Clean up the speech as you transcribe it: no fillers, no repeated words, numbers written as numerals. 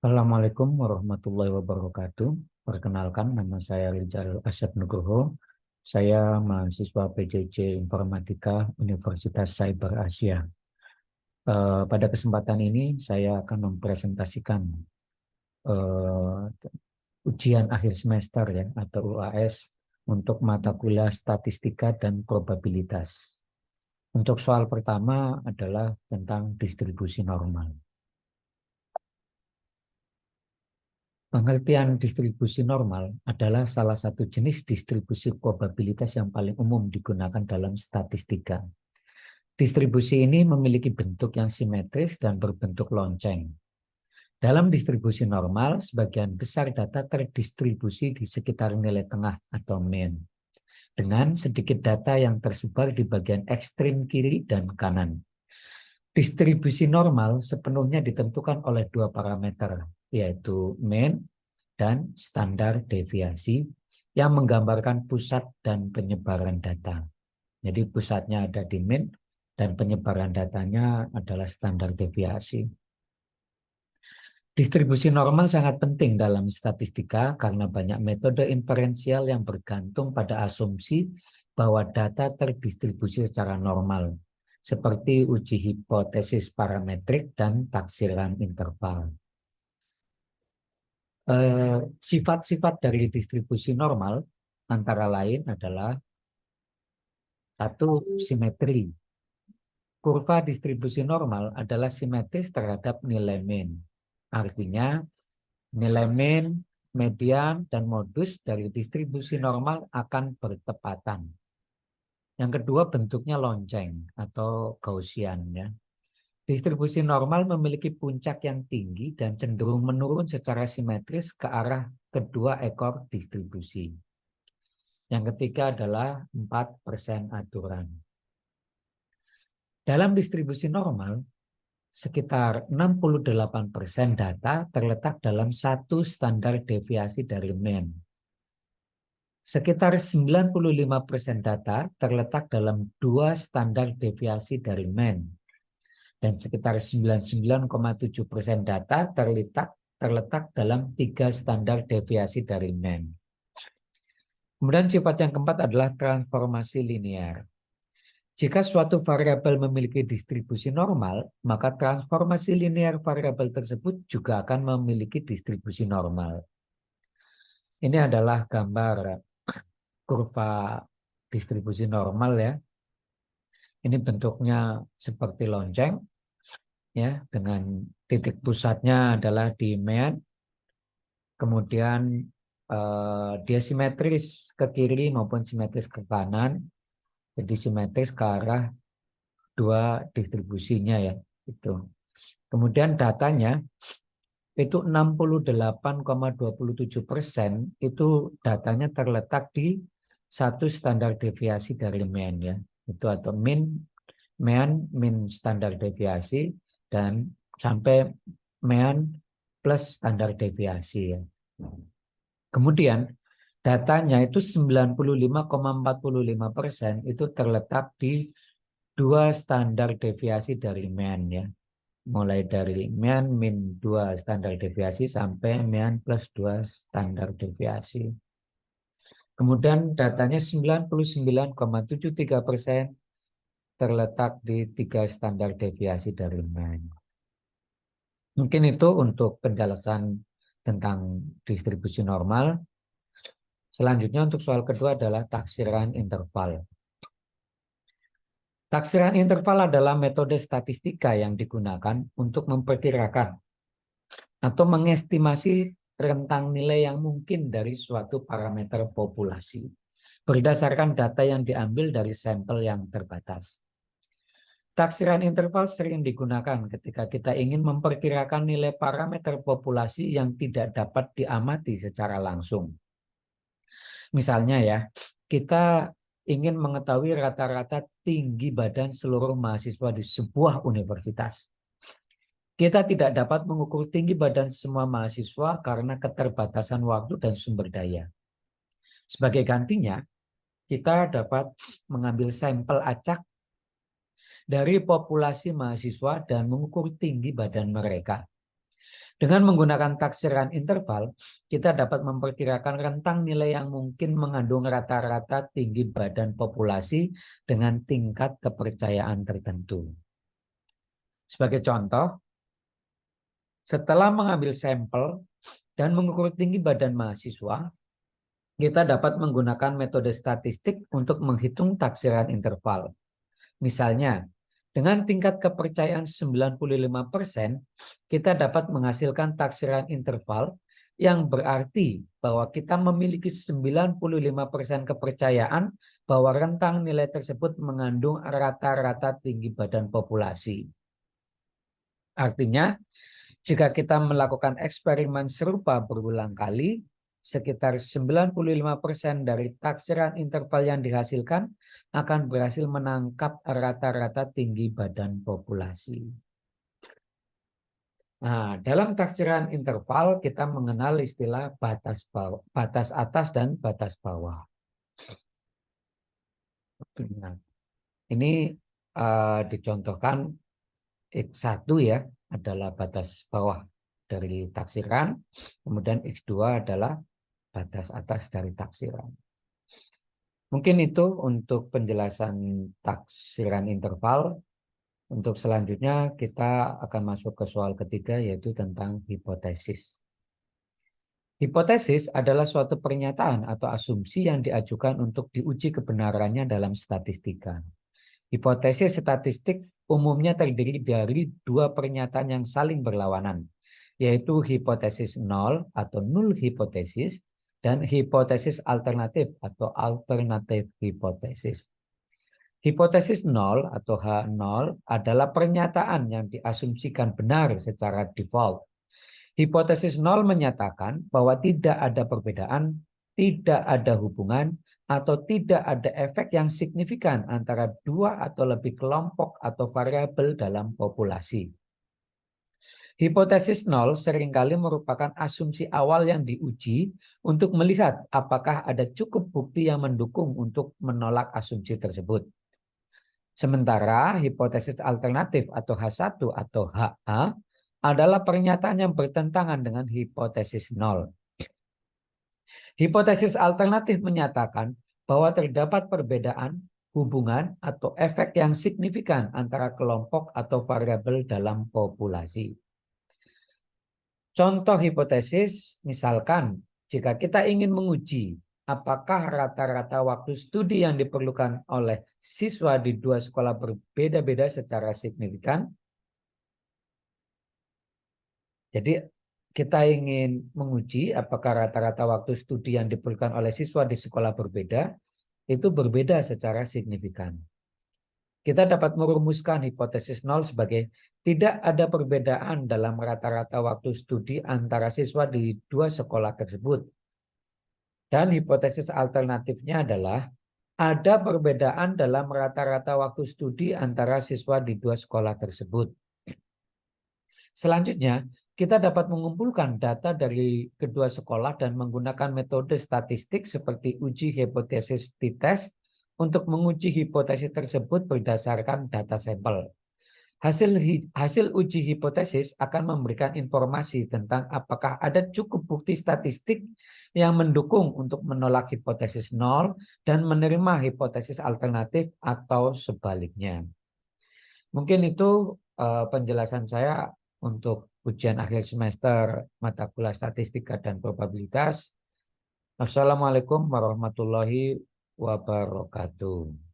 Assalamualaikum warahmatullahi wabarakatuh. Perkenalkan, nama saya Rizal Asyad Nugroho. Saya mahasiswa PJJ Informatika Universitas Cyber Asia. Pada kesempatan ini saya akan mempresentasikan eh, ujian akhir semester ya atau UAS untuk mata kuliah statistika dan probabilitas. Untuk soal pertama adalah tentang distribusi normal. Pengertian distribusi normal adalah salah satu jenis distribusi probabilitas yang paling umum digunakan dalam statistika. Distribusi ini memiliki bentuk yang simetris dan berbentuk lonceng. Dalam distribusi normal, sebagian besar data terdistribusi di sekitar nilai tengah atau mean, dengan sedikit data yang tersebar di bagian ekstrim kiri dan kanan. Distribusi normal sepenuhnya ditentukan oleh dua parameter, yaitu mean dan standar deviasi yang menggambarkan pusat dan penyebaran data. Jadi pusatnya ada di mean dan penyebaran datanya adalah standar deviasi. Distribusi normal sangat penting dalam statistika karena banyak metode inferensial yang bergantung pada asumsi bahwa data terdistribusi secara normal, seperti uji hipotesis parametrik dan taksiran interval. Sifat-sifat dari distribusi normal antara lain adalah satu, simetri. Kurva distribusi normal adalah simetris terhadap nilai mean. Artinya nilai mean, median, dan modus dari distribusi normal akan bertepatan. Yang kedua, bentuknya lonceng atau Gaussian ya. Distribusi normal memiliki puncak yang tinggi dan cenderung menurun secara simetris ke arah kedua ekor distribusi. Yang ketiga adalah 4% aturan. Dalam distribusi normal, sekitar 68% data terletak dalam satu standar deviasi dari mean. Sekitar 95% data terletak dalam dua standar deviasi dari mean. Dan sekitar 99,7% data terletak dalam tiga standar deviasi dari mean. Kemudian sifat yang keempat adalah transformasi linear. Jika suatu variabel memiliki distribusi normal, maka transformasi linear variabel tersebut juga akan memiliki distribusi normal. Ini adalah gambar kurva distribusi normal ya. Ini bentuknya seperti lonceng ya, dengan titik pusatnya adalah di mean. Kemudian dia simetris ke kiri maupun simetris ke kanan. Jadi simetris ke arah dua distribusinya ya. Itu. Kemudian datanya itu 68,27% itu datanya terletak di satu standar deviasi dari mean ya. Itu atau mean standar deviasi dan sampai mean plus standar deviasi ya. Kemudian datanya itu 95,45% itu terletak di dua standar deviasi dari mean ya. Mulai dari mean min 2 standar deviasi sampai mean plus 2 standar deviasi. Kemudian datanya 99,73% terletak di 3 standar deviasi dari mean. Mungkin itu untuk penjelasan tentang distribusi normal. Selanjutnya untuk soal kedua adalah taksiran interval. Taksiran interval adalah metode statistika yang digunakan untuk memperkirakan atau mengestimasi rentang nilai yang mungkin dari suatu parameter populasi berdasarkan data yang diambil dari sampel yang terbatas. Taksiran interval sering digunakan ketika kita ingin memperkirakan nilai parameter populasi yang tidak dapat diamati secara langsung. Misalnya ya, kita ingin mengetahui rata-rata tinggi badan seluruh mahasiswa di sebuah universitas. Kita tidak dapat mengukur tinggi badan semua mahasiswa karena keterbatasan waktu dan sumber daya. Sebagai gantinya, kita dapat mengambil sampel acak dari populasi mahasiswa dan mengukur tinggi badan mereka. Dengan menggunakan taksiran interval, kita dapat memperkirakan rentang nilai yang mungkin mengandung rata-rata tinggi badan populasi dengan tingkat kepercayaan tertentu. Sebagai contoh, setelah mengambil sampel dan mengukur tinggi badan mahasiswa, kita dapat menggunakan metode statistik untuk menghitung taksiran interval. Misalnya, dengan tingkat kepercayaan 95%, kita dapat menghasilkan taksiran interval yang berarti bahwa kita memiliki 95% kepercayaan bahwa rentang nilai tersebut mengandung rata-rata tinggi badan populasi. Artinya, jika kita melakukan eksperimen serupa berulang kali, sekitar 95% dari taksiran interval yang dihasilkan akan berhasil menangkap rata-rata tinggi badan populasi. Nah, dalam taksiran interval kita mengenal istilah batas bawah, batas atas dan batas bawah. Nah, ini dicontohkan X1 ya adalah batas bawah dari taksiran, kemudian X2 adalah batas atas dari taksiran. Mungkin itu untuk penjelasan taksiran interval. Untuk selanjutnya kita akan masuk ke soal ketiga yaitu tentang hipotesis. Hipotesis adalah suatu pernyataan atau asumsi yang diajukan untuk diuji kebenarannya dalam statistika. Hipotesis statistik umumnya terdiri dari dua pernyataan yang saling berlawanan, yaitu hipotesis nol atau null hipotesis dan hipotesis alternatif atau alternative hipotesis. Hipotesis nol atau H0 adalah pernyataan yang diasumsikan benar secara default. Hipotesis nol menyatakan bahwa tidak ada perbedaan, tidak ada hubungan, atau tidak ada efek yang signifikan antara dua atau lebih kelompok atau variabel dalam populasi. Hipotesis nol seringkali merupakan asumsi awal yang diuji untuk melihat apakah ada cukup bukti yang mendukung untuk menolak asumsi tersebut. Sementara hipotesis alternatif atau H1 atau HA adalah pernyataan yang bertentangan dengan hipotesis nol. Hipotesis alternatif menyatakan bahwa terdapat perbedaan, hubungan, atau efek yang signifikan antara kelompok atau variabel dalam populasi. Contoh hipotesis, misalkan jika kita ingin menguji apakah rata-rata waktu studi yang diperlukan oleh siswa di dua sekolah berbeda-beda secara signifikan. Jadi kita ingin menguji apakah rata-rata waktu studi yang diperlukan oleh siswa di sekolah berbeda, itu berbeda secara signifikan. Kita dapat merumuskan hipotesis nol sebagai tidak ada perbedaan dalam rata-rata waktu studi antara siswa di dua sekolah tersebut. Dan hipotesis alternatifnya adalah ada perbedaan dalam rata-rata waktu studi antara siswa di dua sekolah tersebut. Selanjutnya, kita dapat mengumpulkan data dari kedua sekolah dan menggunakan metode statistik seperti uji hipotesis t-test untuk menguji hipotesis tersebut berdasarkan data sampel. Hasil uji hipotesis akan memberikan informasi tentang apakah ada cukup bukti statistik yang mendukung untuk menolak hipotesis nol dan menerima hipotesis alternatif atau sebaliknya. Mungkin itu penjelasan saya untuk ujian akhir semester mata kuliah statistika dan probabilitas. Wassalamualaikum warahmatullahi wabarakatuh.